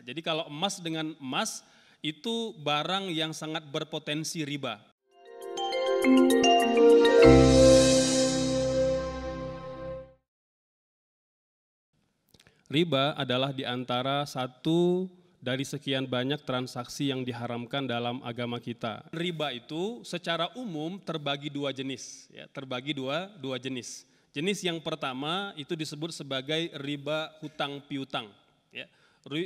Jadi kalau emas dengan emas itu barang yang sangat berpotensi riba. Riba adalah di antara satu dari sekian banyak transaksi yang diharamkan dalam agama kita. Riba itu secara umum terbagi dua jenis, ya, terbagi dua jenis. Jenis yang pertama itu disebut sebagai riba hutang piutang. Ya.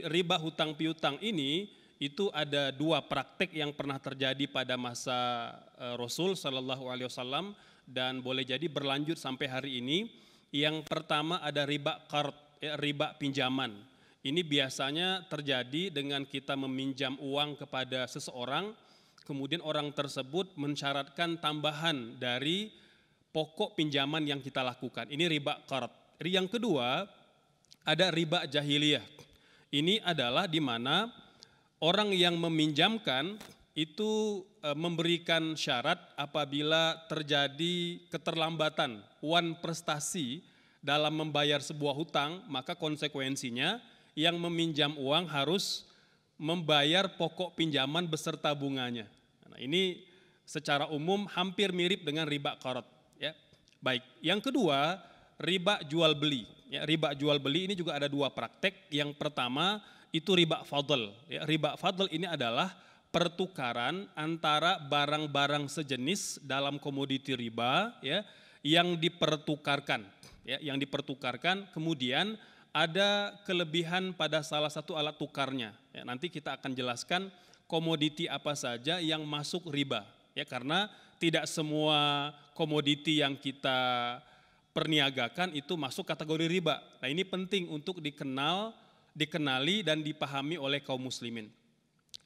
Riba hutang piutang ini itu ada dua praktek yang pernah terjadi pada masa Rasul Shallallahu Alaihi Wasallam dan boleh jadi berlanjut sampai hari ini. Yang pertama ada riba qard, riba pinjaman. Ini biasanya terjadi dengan kita meminjam uang kepada seseorang, kemudian orang tersebut mensyaratkan tambahan dari pokok pinjaman yang kita lakukan. Ini riba qard. Yang kedua ada riba jahiliyah. Ini adalah di mana orang yang meminjamkan itu memberikan syarat apabila terjadi keterlambatan wan prestasi dalam membayar sebuah hutang, maka konsekuensinya yang meminjam uang harus membayar pokok pinjaman beserta bunganya. Nah, ini secara umum hampir mirip dengan riba qard. Ya. Baik, yang kedua riba jual beli. Ya, riba jual beli ini juga ada dua praktek. Yang pertama itu riba fadl. Ya, riba fadl ini adalah pertukaran antara barang-barang sejenis dalam komoditi riba, ya, yang dipertukarkan, ya, yang dipertukarkan, kemudian ada kelebihan pada salah satu alat tukarnya. Ya, nanti kita akan jelaskan komoditi apa saja yang masuk riba, ya, karena tidak semua komoditi yang kita perniagakan itu masuk kategori riba. Nah, ini penting untuk dikenali dan dipahami oleh kaum muslimin.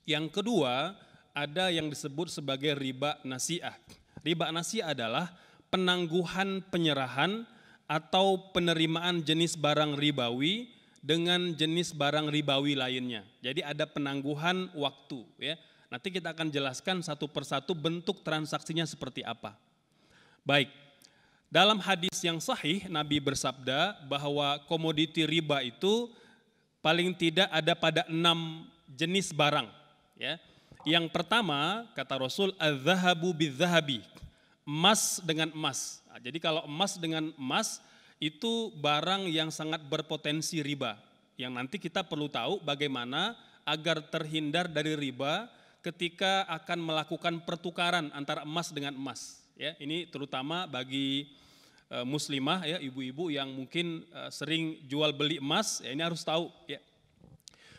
Yang kedua, ada yang disebut sebagai riba nasi'ah. Riba nasi'ah adalah penangguhan penyerahan atau penerimaan jenis barang ribawi dengan jenis barang ribawi lainnya. Jadi ada penangguhan waktu, ya. Nanti kita akan jelaskan satu persatu bentuk transaksinya seperti apa. Baik, dalam hadis yang sahih Nabi bersabda bahwa komoditi riba itu paling tidak ada pada 6 jenis barang. Ya. Yang pertama kata Rasul az-zahabu biz-zahabi, emas dengan emas. Nah, jadi kalau emas dengan emas itu barang yang sangat berpotensi riba. Yang nanti kita perlu tahu bagaimana agar terhindar dari riba ketika akan melakukan pertukaran antara emas dengan emas. Ya, ini terutama bagi muslimah, ya, ibu-ibu yang mungkin sering jual beli emas, ya, ini harus tahu. Ya.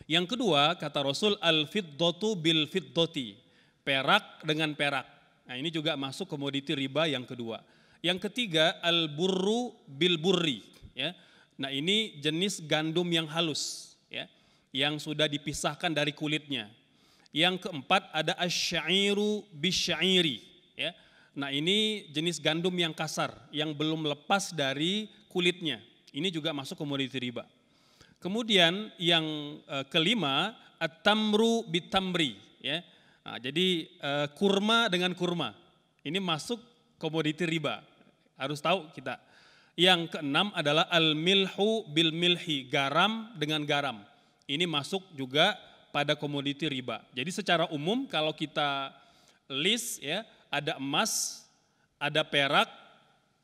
Yang kedua kata Rasul al-fiddatu bil fiddati, perak dengan perak. Nah, ini juga masuk komoditi riba yang kedua. Yang ketiga al-burru bil burri, ya. Nah, ini jenis gandum yang halus, ya, yang sudah dipisahkan dari kulitnya. Yang keempat ada asy-syairu bisyairi, ya. Nah, ini jenis gandum yang kasar yang belum lepas dari kulitnya. Ini juga masuk komoditi riba. Kemudian yang kelima at-tamru bitamri, ya. Nah, jadi kurma dengan kurma. Ini masuk komoditi riba. Harus tahu kita. Yang keenam adalah al-milhu bil milhi, garam dengan garam. Ini masuk juga pada komoditi riba. Jadi secara umum kalau kita list, ya, ada emas, ada perak,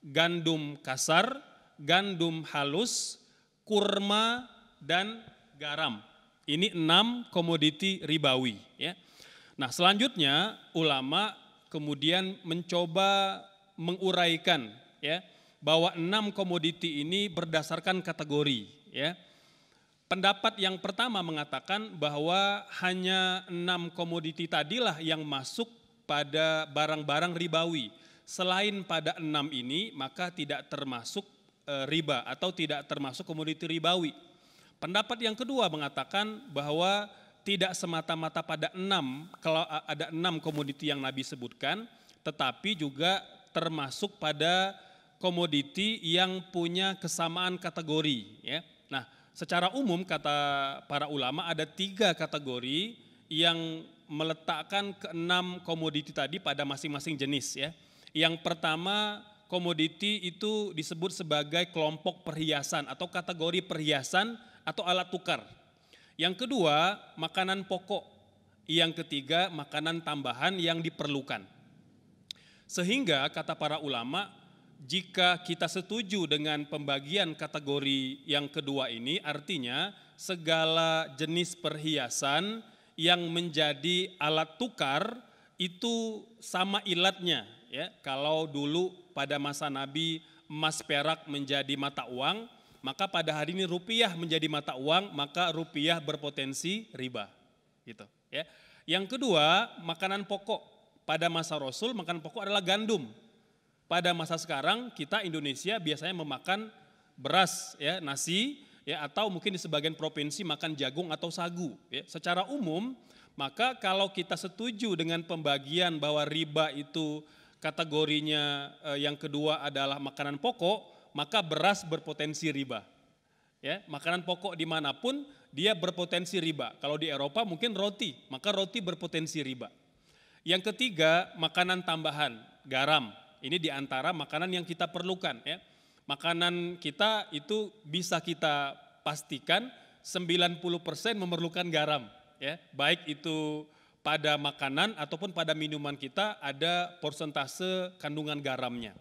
gandum kasar, gandum halus, kurma dan garam. Ini 6 komoditi ribawi, ya. Nah, selanjutnya ulama kemudian mencoba menguraikan, ya, bahwa 6 komoditi ini berdasarkan kategori, ya. Pendapat yang pertama mengatakan bahwa hanya 6 komoditi tadilah yang masuk pada barang-barang ribawi. Selain pada 6 ini maka tidak termasuk riba atau tidak termasuk komoditi ribawi. Pendapat yang kedua mengatakan bahwa tidak semata-mata pada 6, kalau ada 6 komoditi yang Nabi sebutkan, tetapi juga termasuk pada komoditi yang punya kesamaan kategori, ya. Nah, secara umum kata para ulama ada 3 kategori yang meletakkan ke-6 komoditi tadi pada masing-masing jenis, ya. Yang pertama, komoditi itu disebut sebagai kelompok perhiasan atau kategori perhiasan atau alat tukar. Yang kedua, makanan pokok. Yang ketiga, makanan tambahan yang diperlukan. Sehingga kata para ulama, jika kita setuju dengan pembagian kategori yang kedua ini, artinya segala jenis perhiasan yang menjadi alat tukar itu sama ilatnya. Ya, kalau dulu pada masa Nabi emas perak menjadi mata uang, maka pada hari ini rupiah menjadi mata uang, maka rupiah berpotensi riba. Gitu, ya. Yang kedua, makanan pokok. Pada masa Rasul makanan pokok adalah gandum. Pada masa sekarang kita Indonesia biasanya memakan beras, ya, nasi, ya, atau mungkin di sebagian provinsi makan jagung atau sagu. Ya. Secara umum, maka kalau kita setuju dengan pembagian bahwa riba itu kategorinya yang kedua adalah makanan pokok, maka beras berpotensi riba. Ya, makanan pokok dimanapun dia berpotensi riba. Kalau di Eropa mungkin roti, maka roti berpotensi riba. Yang ketiga, makanan tambahan, garam. Ini diantara makanan yang kita perlukan. Ya. Makanan kita itu bisa kita pastikan 90% memerlukan garam. Ya. Baik itu pada makanan ataupun pada minuman kita ada persentase kandungan garamnya.